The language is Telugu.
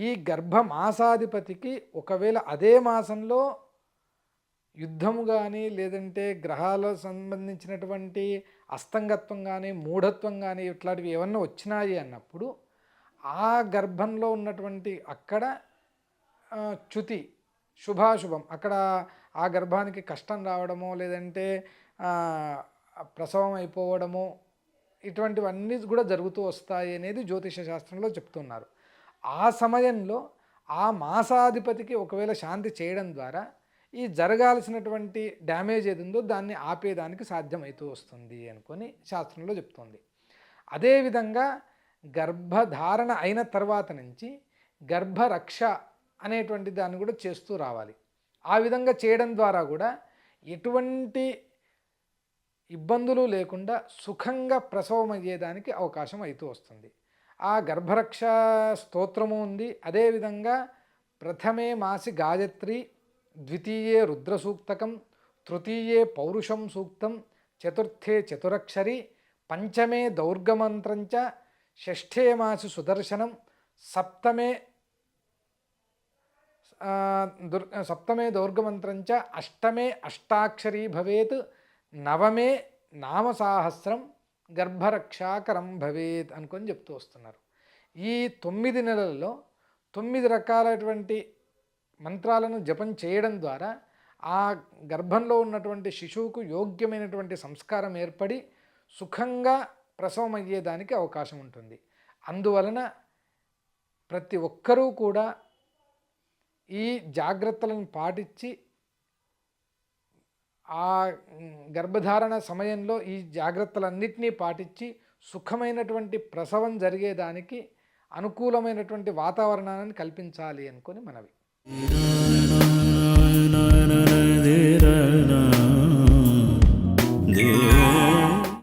ఈ గర్భ మాసాధిపతికి ఒకవేళ అదే మాసంలో యుద్ధము గానీ, లేదంటే గ్రహాలకు సంబంధించినటువంటి అస్తంగత్వం గానీ, మూఢత్వం గానీ ఇట్లాంటివి ఏమన్నా వచ్చినాయి అన్నప్పుడు, ఆ గర్భంలో ఉన్నటువంటి అక్కడ చ్యుతి, శుభాశుభం అక్కడ ఆ గర్భానికి కష్టం రావడమో, లేదంటే ప్రసవం అయిపోవడమో, ఇటువంటివన్నీ కూడా జరుగుతూ వస్తాయి అనేది జ్యోతిష శాస్త్రంలో చెప్తున్నారు. ఆ సమయంలో ఆ మాసాధిపతికి ఒకవేళ శాంతి చేయడం ద్వారా ఈ జరగాల్సినటువంటి డ్యామేజ్ ఏది ఉందో దాన్ని ఆపేదానికి సాధ్యమవుతూ వస్తుంది అనుకొని శాస్త్రంలో చెప్తుంది. అదేవిధంగా గర్భధారణ అయిన తర్వాత నుంచి గర్భరక్ష అనేటువంటి దాన్ని కూడా చేస్తూ రావాలి. ఆ విధంగా చేయడం ద్వారా కూడా ఎటువంటి ఇబ్బందులు లేకుండా సుఖంగా ప్రసవం అయ్యేదానికి అవకాశం అవుతూ వస్తుంది. ఆ గర్భరక్ష స్తోత్రము ఉంది. అదేవిధంగా ప్రథమే మాసి గాయత్రి, ద్వితీయే రుద్రసూక్తకం, తృతీయే పౌరుషం సూక్తం, చతుర్థే చతురక్షరి, పంచమే దౌర్గమంత్రంచ, షష్ఠే మాసి సుదర్శనం, సప్తమే సప్తమే దౌర్గమంత్రంచ, అష్టమే అష్టాక్షరీ భవేత్, నవమే నామసాహస్రం, గర్భరక్షాకరం భవేత్ అనుకొని చెప్తూ వస్తున్నారు. ఈ 9 నెలల్లో 9 రకాలైనటువంటి మంత్రాలను జపం చేయడం ద్వారా ఆ గర్భంలో ఉన్నటువంటి శిశువుకు యోగ్యమైనటువంటి సంస్కారం ఏర్పడి సుఖంగా ప్రసవం అయ్యేదానికి అవకాశం ఉంటుంది. అందువలన ప్రతి ఒక్కరూ కూడా ఈ జాగ్రత్తలను పాటించి ఆ గర్భధారణ సమయంలో ఈ జాగ్రత్తలన్నిటినీ పాటించి సుఖమైనటువంటి ప్రసవం జరిగేదానికి అనుకూలమైనటువంటి వాతావరణాన్ని కల్పించాలి అనుకొని మనవి.